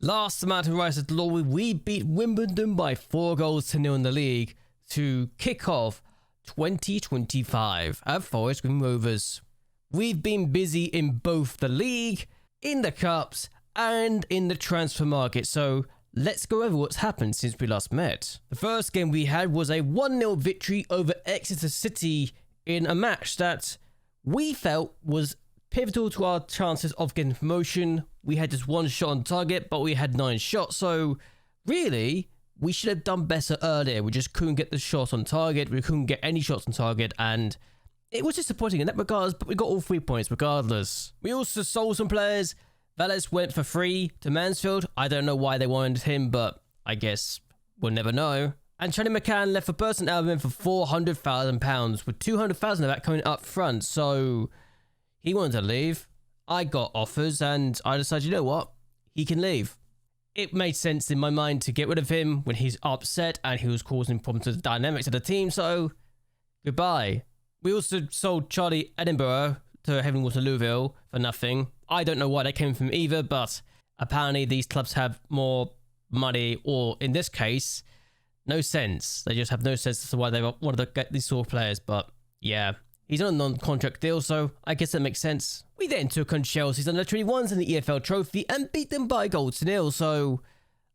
Last Mountain Rise to glory, we beat Wimbledon by 4-0 in the league to kick off 2025 at Forest Green Rovers. We've been busy in both the league, in the cups, and in the transfer market, so let's go over what's happened since we last met. The first game we had was a 1-0 victory over Exeter City in a match that we felt was pivotal to our chances of getting promotion. We had just one shot on target, but we had 9 shots, so really, we should have done better earlier. We just couldn't get the shot on target, we couldn't get any shots on target, and it was disappointing in that regards, but we got all 3 points regardless. We also sold some players. Valles went for free to Mansfield. I don't know why they wanted him, but I guess we'll never know. And Charlie McCann left for Burton Albion for £400,000, with £200,000 of that coming up front, so he wanted to leave. I got offers, and I decided, you know what? He can leave. It made sense in my mind to get rid of him when he's upset and he was causing problems to the dynamics of the team, so goodbye. We also sold Charlie Edinburgh to Heaven Waterlooville for nothing. I don't know why they came from either, but apparently these clubs have more money, or in this case, no sense. They just have no sense as to why they wanted to get these sort of players, but yeah. He's on a non-contract deal, so I guess that makes sense. We then took on Chelsea's under-21s in the EFL Trophy and beat them by 1-0, so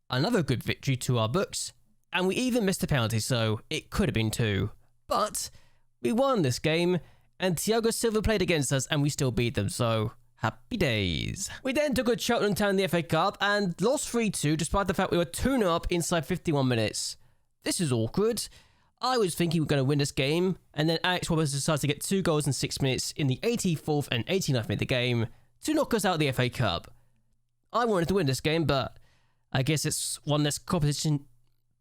another good victory to our books. And we even missed a penalty, so it could have been 2. But we won this game, and Thiago Silva played against us and we still beat them, so happy days. We then took on Cheltenham Town in the FA Cup and lost 3-2 despite the fact we were 2-0 up inside 51 minutes. This is awkward. I was thinking we were going to win this game, and then Alex Roberts decided to get 2 goals in 6 minutes in the 84th and 89th minute of the game to knock us out of the FA Cup. I wanted to win this game, but I guess it's one less competition.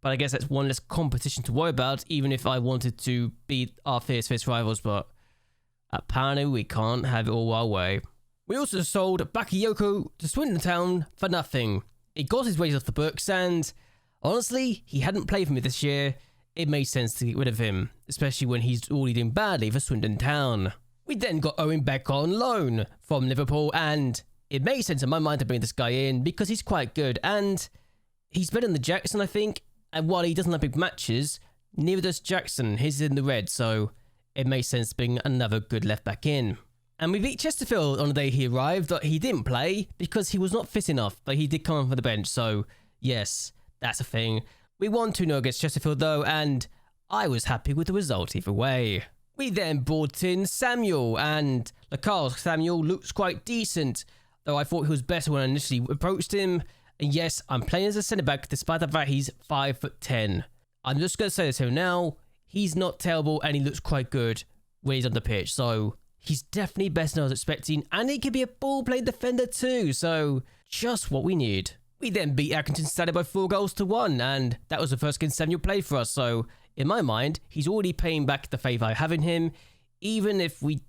But I guess that's one less competition to worry about, even if I wanted to beat our fierce rivals, but apparently we can't have it all our way. We also sold Bakayoko to Swindon Town for nothing. He got his wages off the books, and honestly, he hadn't played for me this year. It made sense to get rid of him, especially when he's already doing badly for Swindon Town. We then got Owen back on loan from Liverpool, and it made sense in my mind to bring this guy in because he's quite good, and he's better than Jackson, I think. And while he doesn't have big matches, neither does Jackson. He's in the red, so it made sense to bring another good left back in. And we beat Chesterfield on the day he arrived, but he didn't play because he was not fit enough, but he did come on for the bench, so yes, that's a thing. We won 2-0 against Chesterfield though, and I was happy with the result either way. We then brought in Samuel, and Lacarl Samuel looks quite decent, though I thought he was better when I initially approached him. And yes, I'm playing as a centre-back despite the fact he's 5'10". I'm just going to say this here now, he's not terrible and he looks quite good when he's on the pitch, so he's definitely better than I was expecting, and he can be a ball-playing defender too, so just what we need. We then beat Accrington Stanley by 4-1, and that was the first game Samuel played for us, so in my mind, he's already paying back the favour I have in him, even if we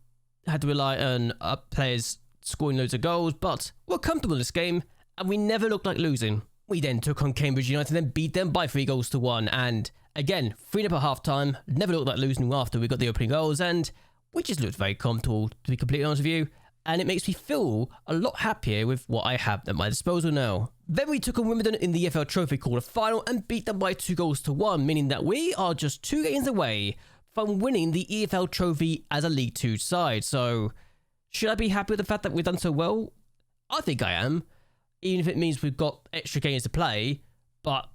had to rely on players scoring loads of goals, but we're comfortable in this game, and we never looked like losing. We then took on Cambridge United and beat them by 3-1, and again, 3-0 at half-time, never looked like losing after we got the opening goals, and we just looked very comfortable, to be completely honest with you, and it makes me feel a lot happier with what I have at my disposal now. Then we took on Wimbledon in the EFL Trophy quarter-final and beat them by 2-1, meaning that we are just 2 games away from winning the EFL Trophy as a League 2 side, so should I be happy with the fact that we've done so well? I think I am, even if it means we've got extra games to play, but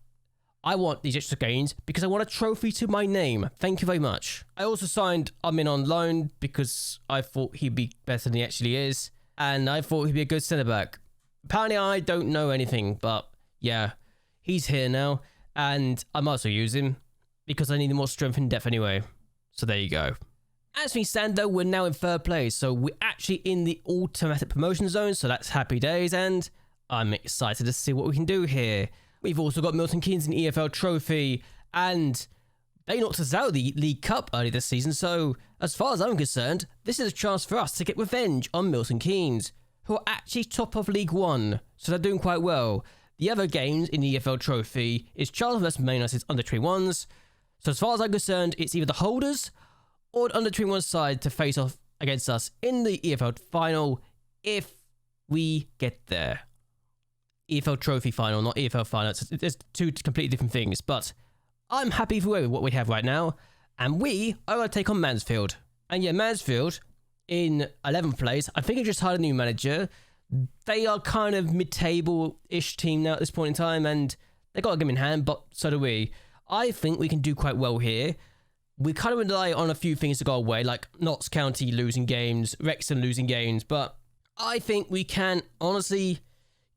I want these extra games because I want a trophy to my name. Thank you very much. I also signed Amin on loan because I thought he'd be better than he actually is, and I thought he'd be a good centre-back. Apparently I don't know anything, but yeah, he's here now, and I might as well use him because I need more strength and depth anyway. So there you go. As we stand though, we're now in 3rd place, so we're actually in the automatic promotion zone, so that's happy days, and I'm excited to see what we can do here. We've also got Milton Keynes in the EFL Trophy, and they knocked us out of the League Cup early this season, so as far as I'm concerned, this is a chance for us to get revenge on Milton Keynes, who are actually top of League 1, so they're doing quite well. The other games in the EFL Trophy is Charlton vs Man United's under-21s, so as far as I'm concerned, it's either the holders or the under-21 side to face off against us in the EFL final if we get there. EFL Trophy final, not EFL final. There's two completely different things, but I'm happy with what we have right now, and we are going to take on Mansfield. And yeah, Mansfield in 11th place. I think I just hired a new manager. They are kind of mid-table-ish team now at this point in time, and they got a game in hand, but so do we. I think we can do quite well here. We kind of rely on a few things to go away, like Notts County losing games, Wrexham losing games, but I think we can honestly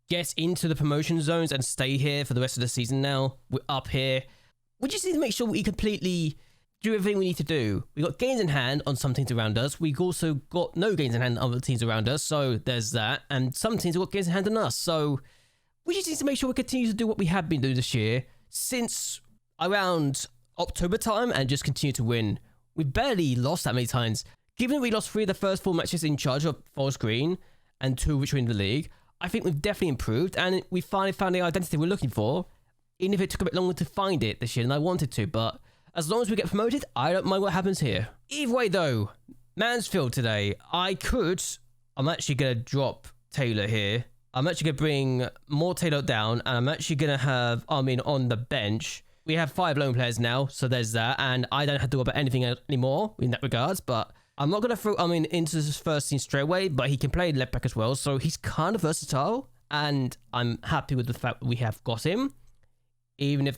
get into the promotion zones and stay here for the rest of the season now. We're up here. We just need to make sure we completely do everything we need to do. We got gains in hand on some teams around us. We've also got no gains in hand on other teams around us, so there's that. And some teams have got gains in hand on us, so we just need to make sure we continue to do what we have been doing this year since around October time and just continue to win. We barely lost that many times. Given we lost 3 of the first 4 matches in charge of Forest Green and 2 which were in the league, I think we've definitely improved and we finally found the identity we're looking for, even if it took a bit longer to find it this year than I wanted to. But as long as we get promoted, I don't mind what happens here. Either way though, Mansfield today, I'm actually going to drop Taylor here. I'm actually going to bring more Taylor down, and I'm actually going to have Armin on the bench. We have 5 lone players now, so there's that, and I don't have to worry about anything anymore in that regards, but I'm not going to throw Armin into his first team straight away, but he can play left back as well, so he's kind of versatile, and I'm happy with the fact that we have got him, even if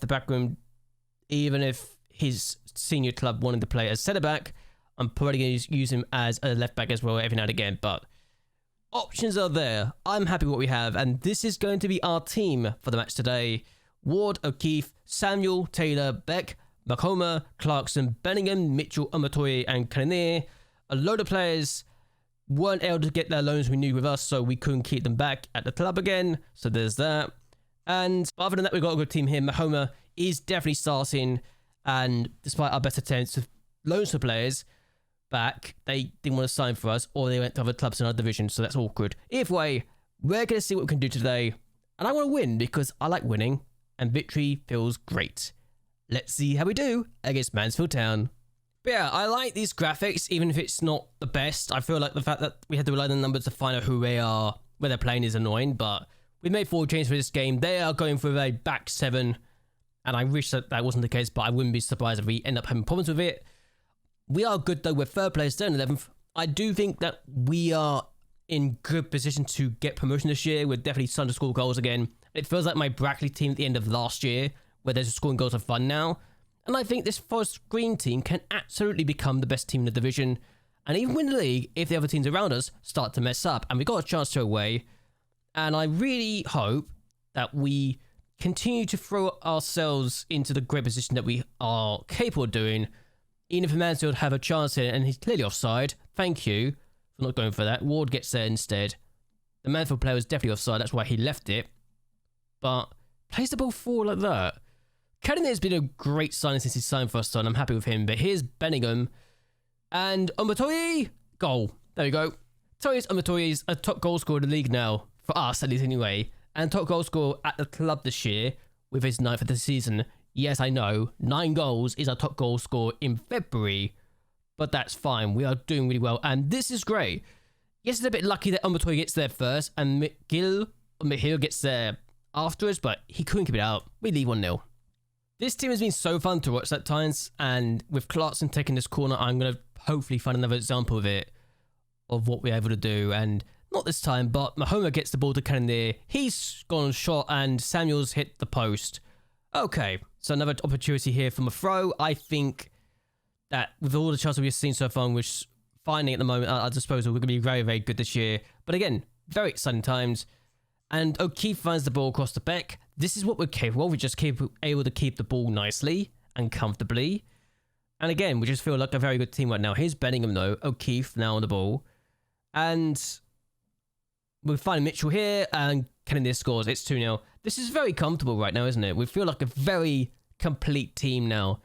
his senior club wanted to play as centre-back, I'm probably going to use him as a left-back as well every now and again, but options are there. I'm happy with what we have, and this is going to be our team for the match today. Ward, O'Keefe, Samuel, Taylor, Beck, Macoma, Clarkson, Bellingham, Mitchell, Umatoye, and Kanene. A load of players weren't able to get their loans renewed with us, so we couldn't keep them back at the club again. So there's that. And other than that, we've got a good team here. Mahoma is definitely starting, and despite our best attempts to loans for players back, they didn't want to sign for us, or they went to other clubs in our division, so that's awkward. Either way, we're going to see what we can do today. And I want to win because I like winning. And victory feels great. Let's see how we do against Mansfield Town. But yeah, I like these graphics, even if it's not the best. I feel like the fact that we had to rely on the numbers to find out who they are, where they're playing is annoying, but we made 4 changes for this game. They are going for a back 7, and I wish that wasn't the case, but I wouldn't be surprised if we end up having problems with it. We are good though, we're 3rd place, down 11th. I do think that we are in good position to get promotion this year. We're definitely starting to score goals again. It feels like my Brackley team at the end of last year, where there's scoring goals for fun now. And I think this Forest Green team can absolutely become the best team in the division, and even win the league if the other teams around us start to mess up. And we got a chance to away. And I really hope that we continue to throw ourselves into the great position that we are capable of doing. Even if Mansfield have a chance here, and he's clearly offside. Thank you for not going for that. Ward gets there instead. The Mansfield player was definitely offside, that's why he left it. But plays the ball forward like that. Kennan has been a great signing since he signed for us, so I'm happy with him. But here's Bellingham. And Umatoye, goal. There we go. Umatoye is a top goal scorer in the league now. For us, at least anyway. And top goal scorer at the club this year with his 9th of the season. Yes, I know. 9 goals is our top goal scorer in February. But that's fine. We are doing really well. And this is great. Yes, it's a bit lucky that Umatoye gets there first. And Michiel gets there after us, but he couldn't keep it out. We leave 1-0. This team has been so fun to watch at times, and with Clarkson taking this corner, I'm going to hopefully find another example of it, of what we're able to do, and not this time, but Mahoma gets the ball to Kanene. He's gone shot, and Samuel's hit the post. Okay, so another opportunity here from a throw. I think that with all the chances we've seen so far, which finding at the moment at our disposal, we're going to be very, very good this year. But again, very exciting times. And O'Keefe finds the ball across the back. This is what we're capable of. We just able to keep the ball nicely and comfortably. And again, we just feel like a very good team right now. Here's Bellingham though. O'Keefe now on the ball. And we're finding Mitchell here, and Kennedy scores. It's 2-0. This is very comfortable right now, isn't it? We feel like a very complete team now.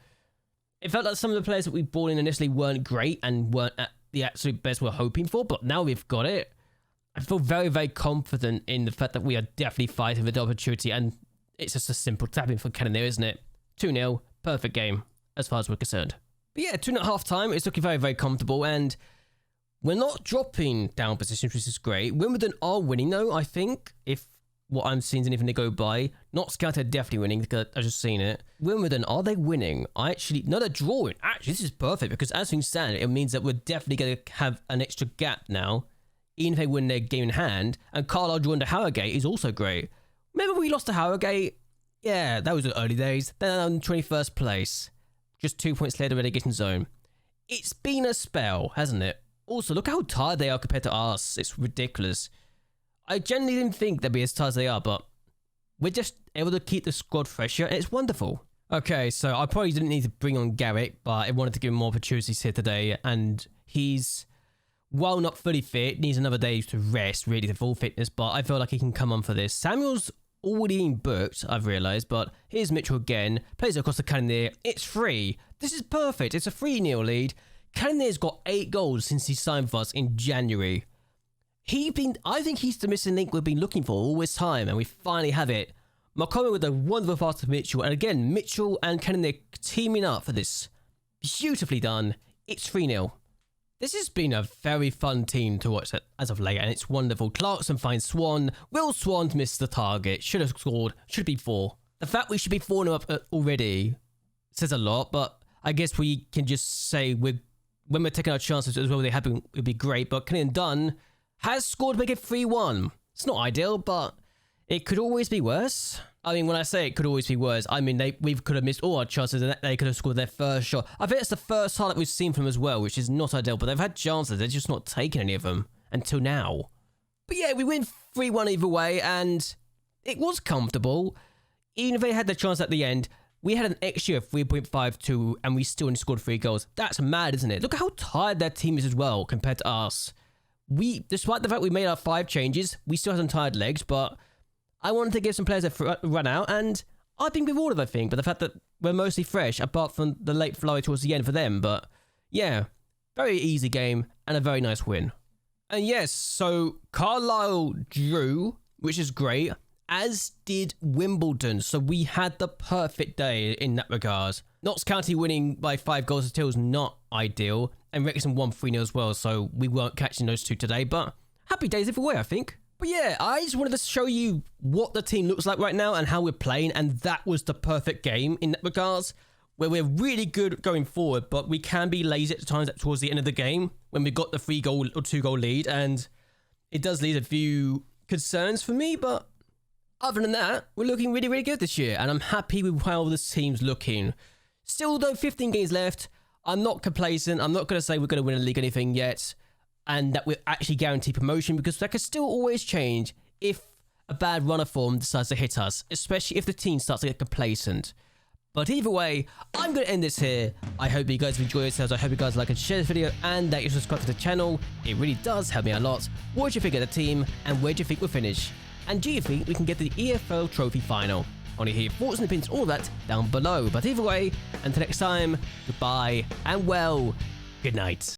It felt like some of the players that we brought in initially weren't great and weren't at the absolute best we're hoping for, but now we've got it. I feel very, very confident in the fact that we are definitely fighting for the opportunity, and it's just a simple tapping for Cannon there, isn't it? 2-0, perfect game, as far as we're concerned. But yeah, 2.5 time, it's looking very, very comfortable, and we're not dropping down positions, which is great. Wimbledon are winning, though, I think. If what I'm seeing is anything to go by. Not Scouted definitely winning because I've just seen it. Wimbledon, are they winning? No, they're drawing. Actually, this is perfect because as things stand, it means that we're definitely going to have an extra gap now, even if they win their game in hand. And Carlisle drawing to Harrogate is also great. Remember we lost to Harrogate? Yeah, that was the early days. They're on 21st place. Just 2 points clear the relegation zone. It's been a spell, hasn't it? Also, look how tired they are compared to us. It's ridiculous. I genuinely didn't think they'd be as tired as they are, but we're just able to keep the squad fresher, and it's wonderful. Okay, so I probably didn't need to bring on Garrett, but I wanted to give him more opportunities here today, and he's, while not fully fit, needs another day to rest, really, to full fitness, but I feel like he can come on for this. Samuel's already been booked, I've realised, but here's Mitchell again, plays across the Cannoneer, it's free. This is perfect, it's a 3-0 lead. Cannoneer's got 8 goals since he signed for us in January. I think he's the missing link we've been looking for all this time, and we finally have it. McCollum with a wonderful pass to Mitchell, and again, Mitchell and Cannoneer teaming up for this. Beautifully done. It's 3-0. This has been a very fun team to watch as of late, and it's wonderful. Clarkson finds Swan. Will Swan missed the target. Should have scored. Should be 4. The fact we should be 4-0 up already says a lot, but I guess we can just say when we're taking our chances as well, they happen, it would be great. But Cannon Dunn has scored to make it 3-1. It's not ideal, but it could always be worse. I mean, when I say it could always be worse, I mean we could have missed all our chances and they could have scored their first shot. I think it's the first highlight we've seen from them as well, which is not ideal, but they've had chances. They're just not taking any of them until now. But yeah, we win 3-1 either way, and it was comfortable. Even if they had the chance at the end, we had an extra of 3.52 and we still only scored 3 goals. That's mad, isn't it? Look at how tired their team is as well compared to us. Despite the fact we made our 5 changes, we still have some tired legs, but I wanted to give some players a run out, and I've been rewarded, I think, by the fact that we're mostly fresh, apart from the late flurry towards the end for them. But yeah, very easy game and a very nice win. And yes, so Carlisle drew, which is great, as did Wimbledon. So we had the perfect day in that regard. Notts County winning by 5 goals still is not ideal, and Wrexham won 3-0 as well, so we weren't catching those 2 today, but happy days either way, I think. But yeah, I just wanted to show you what the team looks like right now and how we're playing, and that was the perfect game in that regards, where we're really good going forward, but we can be lazy at times towards the end of the game when we got the 3-goal or 2-goal lead, and it does lead a few concerns for me, but other than that, we're looking really, really good this year, and I'm happy with how this team's looking. Still, though, 15 games left. I'm not complacent. I'm not going to say we're going to win a league or anything yet, and that we're actually guaranteed promotion, because that could still always change if a bad run of form decides to hit us, especially if the team starts to get complacent. But either way, I'm going to end this here. I hope you guys have enjoyed yourselves. I hope you guys like and share this video, and that you subscribe to the channel. It really does help me a lot. What do you think of the team, and where do you think we'll finish? And do you think we can get to the EFL Trophy Final? I want to hear your thoughts and opinions, all that down below. But either way, until next time, goodbye, and well, good night.